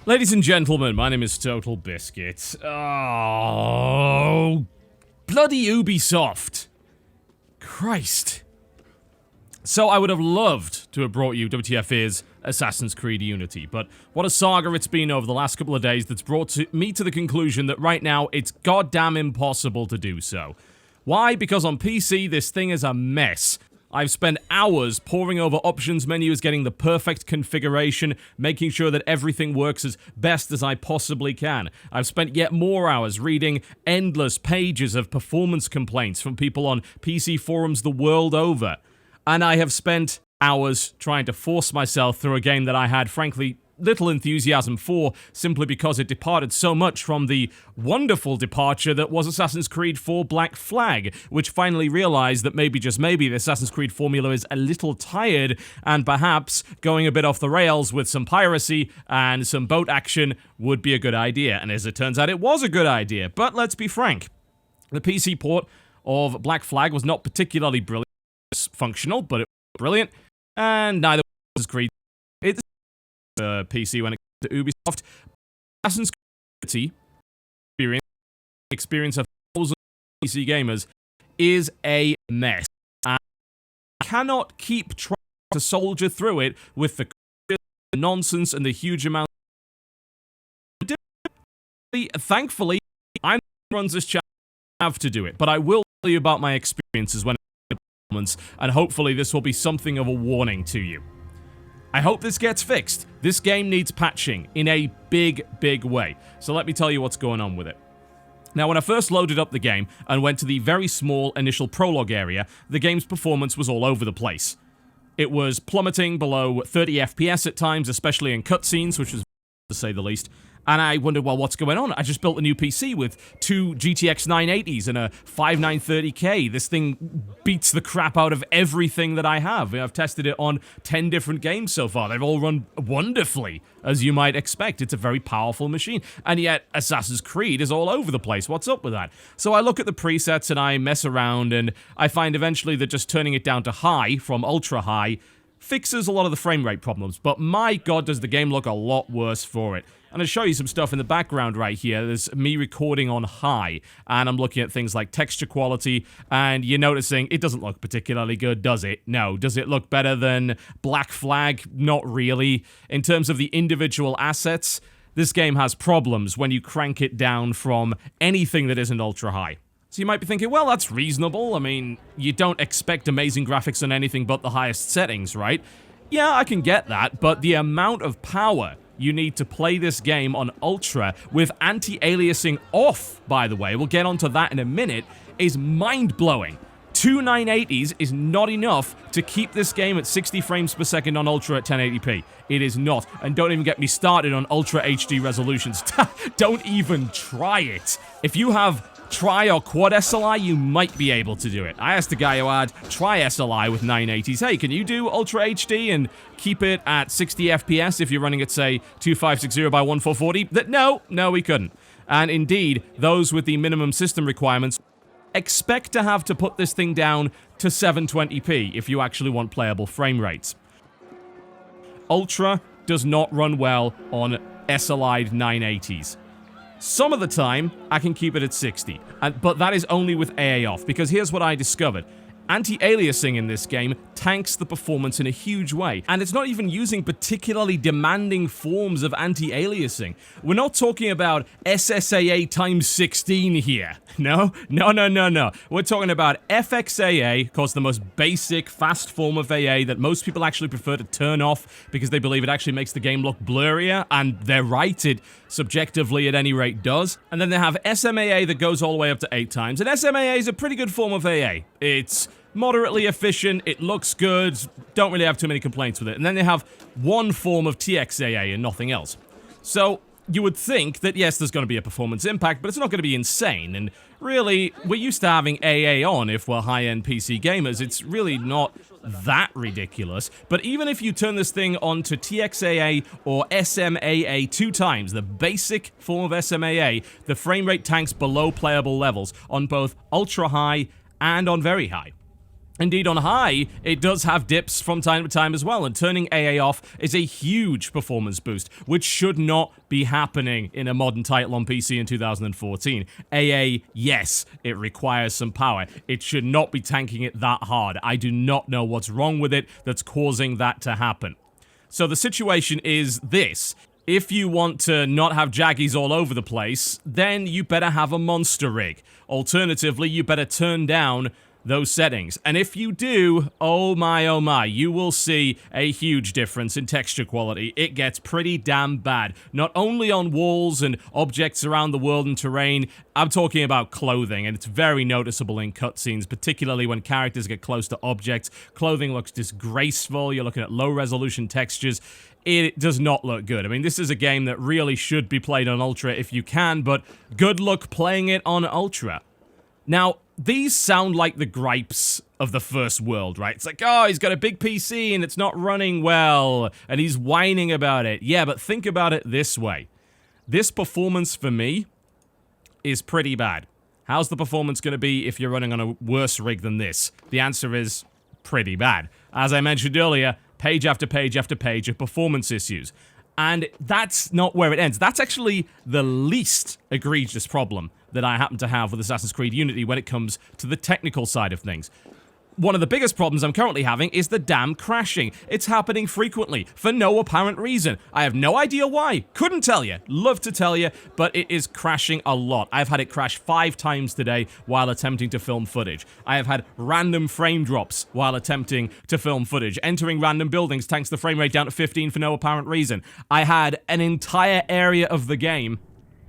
Ladies and gentlemen, my name is Total Biscuit. Oh, bloody Ubisoft. Christ. So I would have loved to have brought you WTF is Assassin's Creed Unity, but what a saga it's been over the last couple of days that's brought me to the conclusion that right now it's goddamn impossible to do so. Why? Because on PC this thing is a mess. I've spent hours poring over options menus, getting the perfect configuration, making sure that everything works as best as I possibly can. I've spent yet more hours reading endless pages of performance complaints from people on PC forums the world over. And I have spent hours trying to force myself through a game that I had, frankly, little enthusiasm for, simply because it departed so much from the wonderful departure that was Assassin's Creed 4 Black Flag, which finally realized that maybe, just maybe, the Assassin's Creed formula is a little tired, and perhaps going a bit off the rails with some piracy and some boat action would be a good idea. And as it turns out, it was a good idea. But let's be frank, the PC port of Black Flag was not particularly brilliant. It's functional, but it was brilliant, and neither was Creed. It's PC when it comes to Ubisoft. Assassin's Creed experience of thousands of PC gamers is a mess. And I cannot keep trying to soldier through it with the nonsense and the huge amount. Thankfully, I'm the one who runs this channel. I have to do it, but I will tell you about my experiences when it comes to performance, and hopefully this will be something of a warning to you. I hope this gets fixed. This game needs patching in a big, big way. So let me tell you what's going on with it. Now, when I first loaded up the game and went to the very small initial prologue area, the game's performance was all over the place. It was plummeting below 30 FPS at times, especially in cutscenes, which was to say the least. And I wondered, well, what's going on? I just built a new PC with two GTX 980s and a 5930K. This thing beats the crap out of everything that I have. I've tested it on 10 different games so far. They've all run wonderfully, as you might expect. It's a very powerful machine. And yet, Assassin's Creed is all over the place. What's up with that? So I look at the presets and I mess around, and I find eventually that just turning it down to high from ultra high fixes a lot of the frame rate problems. But my god, does the game look a lot worse for it. And I'll show you some stuff in the background right here. There's me recording on high, and I'm looking at things like texture quality, and you're noticing it doesn't look particularly good, does it? No. Does it look better than Black Flag? Not really. In terms of the individual assets, this game has problems when you crank it down from anything that isn't ultra high. So you might be thinking, well, that's reasonable. I mean, you don't expect amazing graphics on anything but the highest settings, right? Yeah, I can get that, but the amount of power you need to play this game on Ultra with anti-aliasing off, by the way, we'll get onto that in a minute, is mind-blowing. Two 980s is not enough to keep this game at 60 frames per second on Ultra at 1080p. It is not. And don't even get me started on Ultra HD resolutions. Don't even try it. If you have Tri or Quad SLI, you might be able to do it. I asked a guy who had Tri SLI with 980s, hey, can you do Ultra HD and keep it at 60 FPS if you're running at, say, 2560 by 1440? No, we couldn't. And indeed, those with the minimum system requirements expect to have to put this thing down to 720p if you actually want playable frame rates. Ultra does not run well on SLI'd 980s. Some of the time, I can keep it at 60, but that is only with AA off, because here's what I discovered. Anti-aliasing in this game tanks the performance in a huge way, and it's not even using particularly demanding forms of anti-aliasing. We're not talking about SSAA times 16 here. No. We're talking about FXAA, of course the most basic, fast form of AA that most people actually prefer to turn off because they believe it actually makes the game look blurrier, and they're right, it subjectively at any rate does. And then they have SMAA that goes all the way up to 8 times, and SMAA is a pretty good form of AA. It's moderately efficient, it looks good, don't really have too many complaints with it. And then they have one form of TXAA and nothing else. So you would think that yes, there's going to be a performance impact, but it's not going to be insane. And really, we're used to having AA on if we're high-end PC gamers. It's really not that ridiculous. But even if you turn this thing on to TXAA or SMAA 2 times, the basic form of SMAA, the frame rate tanks below playable levels on both ultra high and on very high. Indeed, on high, it does have dips from time to time as well, and turning AA off is a huge performance boost, which should not be happening in a modern title on PC in 2014. AA, yes, it requires some power. It should not be tanking it that hard. I do not know what's wrong with it that's causing that to happen. So the situation is this. If you want to not have jaggies all over the place, then you better have a monster rig. Alternatively, you better turn down those settings. And if you do, oh my, you will see a huge difference in texture quality. It gets pretty damn bad. Not only on walls and objects around the world and terrain, I'm talking about clothing, and it's very noticeable in cutscenes, particularly when characters get close to objects. Clothing looks disgraceful, you're looking at low-resolution textures. It does not look good. I mean, this is a game that really should be played on Ultra if you can, but good luck playing it on Ultra. Now, these sound like the gripes of the first world, right? It's like, oh, he's got a big PC and it's not running well, and he's whining about it. Yeah, but think about it this way. This performance for me is pretty bad. How's the performance going to be if you're running on a worse rig than this? The answer is pretty bad. As I mentioned earlier, page after page after page of performance issues. And that's not where it ends. That's actually the least egregious problem that I happen to have with Assassin's Creed Unity when it comes to the technical side of things. One of the biggest problems I'm currently having is the damn crashing. It's happening frequently, for no apparent reason. I have no idea why. Couldn't tell you. Love to tell you, but it is crashing a lot. I've had it crash 5 times today while attempting to film footage. I have had random frame drops while attempting to film footage. Entering random buildings tanks the frame rate down to 15 for no apparent reason. I had an entire area of the game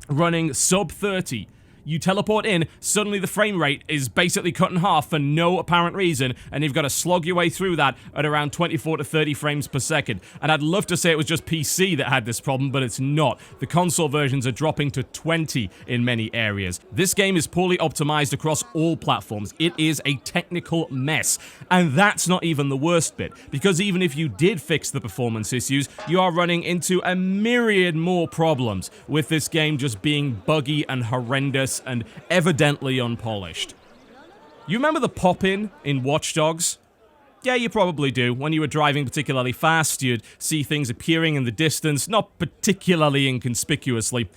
running sub 30. You teleport in, suddenly the frame rate is basically cut in half for no apparent reason, and you've got to slog your way through that at around 24 to 30 frames per second. And I'd love to say it was just PC that had this problem, but it's not. The console versions are dropping to 20 in many areas. This game is poorly optimized across all platforms. It is a technical mess. And that's not even the worst bit, because even if you did fix the performance issues, you are running into a myriad more problems with this game just being buggy and horrendous and evidently unpolished. You remember the pop-in Watch Dogs? Yeah, you probably do. When you were driving particularly fast, you'd see things appearing in the distance, not particularly inconspicuously.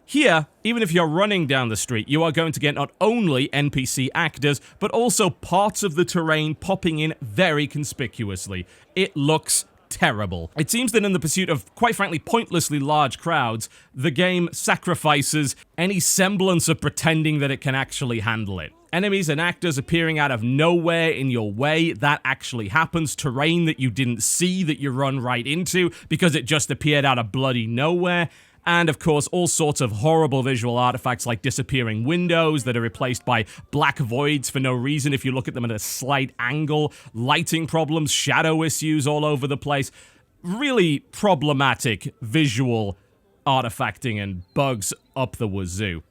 Here, even if you're running down the street, you are going to get not only NPC actors, but also parts of the terrain popping in very conspicuously. It looks terrible. It seems that in the pursuit of, quite frankly, pointlessly large crowds, the game sacrifices any semblance of pretending that it can actually handle it. Enemies and actors appearing out of nowhere in your way, that actually happens. Terrain that you didn't see that you run right into because it just appeared out of bloody nowhere. And of course, all sorts of horrible visual artifacts like disappearing windows that are replaced by black voids for no reason if you look at them at a slight angle, lighting problems, shadow issues all over the place. Really problematic visual artifacting and bugs up the wazoo.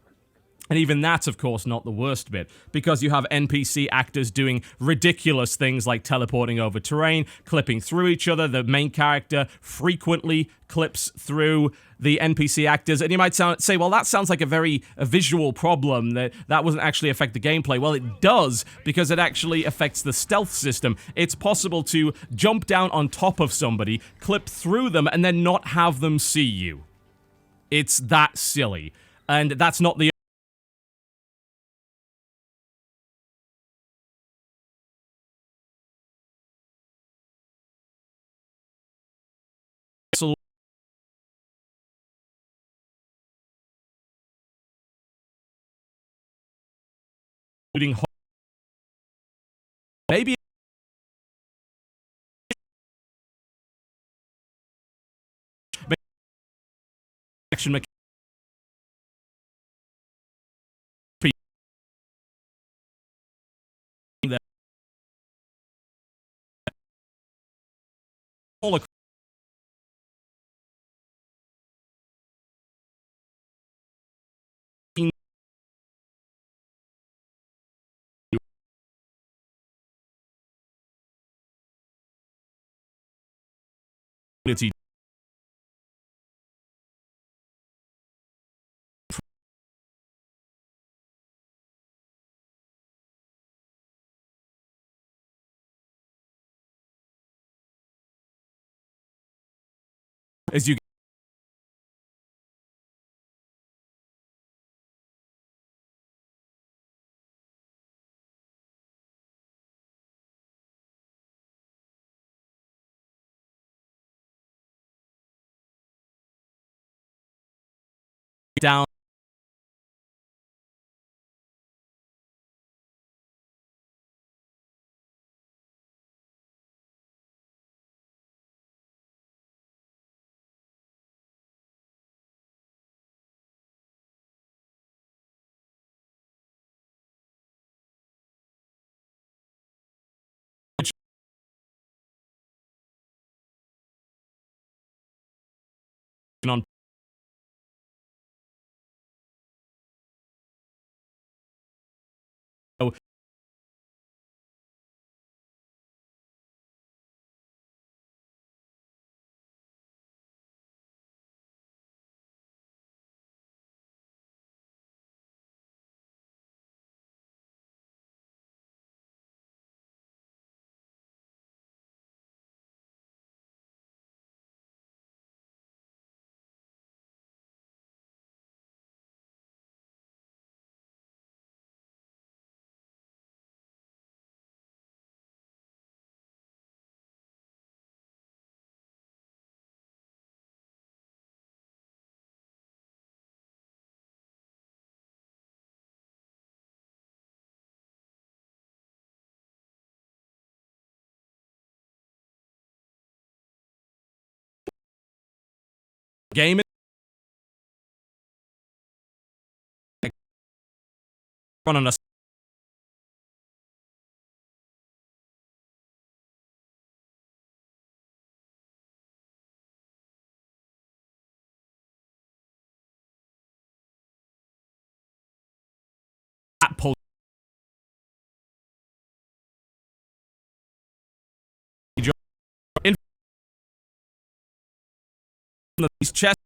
And even that's, of course, not the worst bit, because you have NPC actors doing ridiculous things like teleporting over terrain, clipping through each other. The main character frequently clips through the NPC actors, and you might say, well, that sounds like a visual problem, that wouldn't actually affect the gameplay. Well, it does, because it actually affects the stealth system. It's possible to jump down on top of somebody, clip through them, and then not have them see you. It's that silly. And that's not the including maybe action mechanics that all community as you get down on game run on a pull in these chest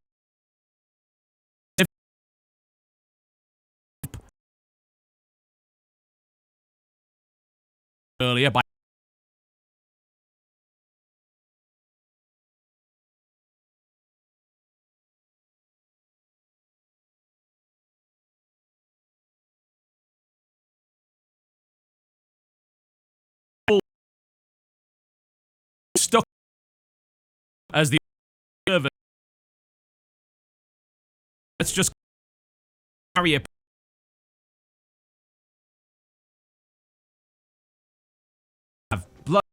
earlier by stuck as the server. Let's just carry it. Have blood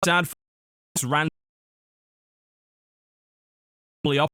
sad randomly up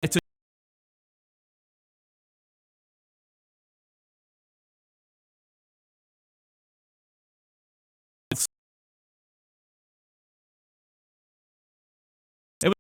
it's a it's, it was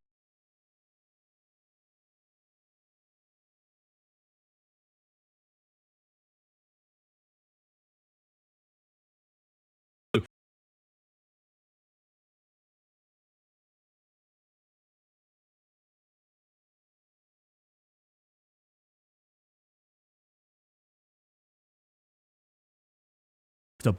the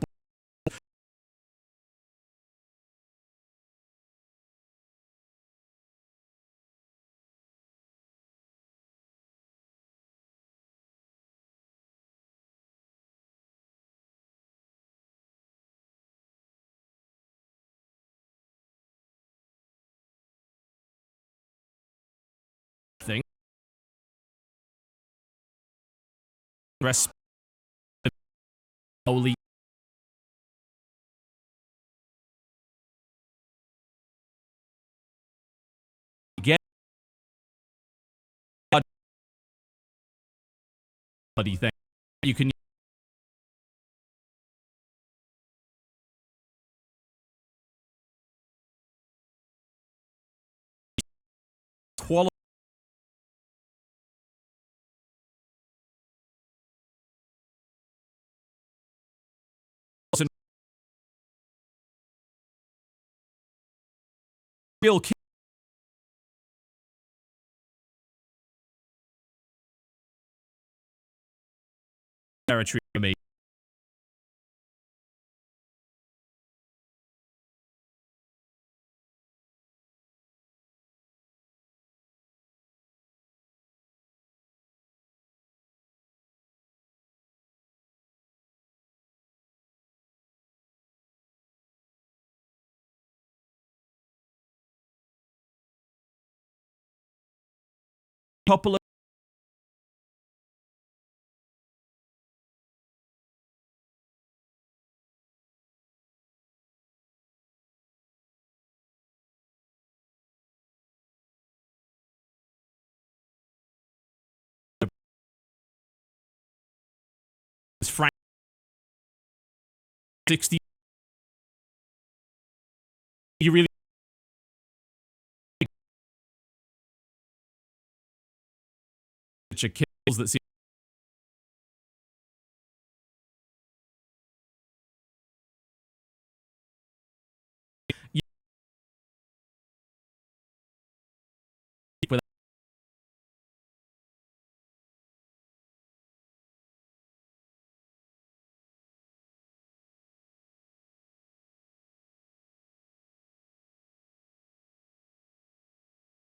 respect holy get bloody thing. You can qualify real territory for me. Popular is Frank 60. You really kills that seem with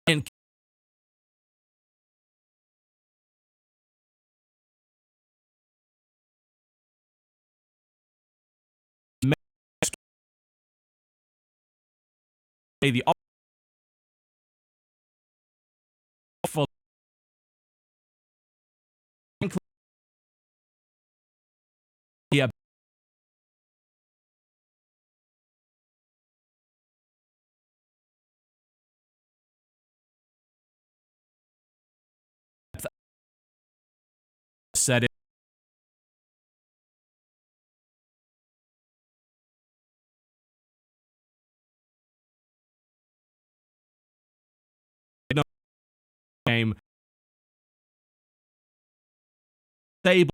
and the awful yeah said it no game stable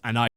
and I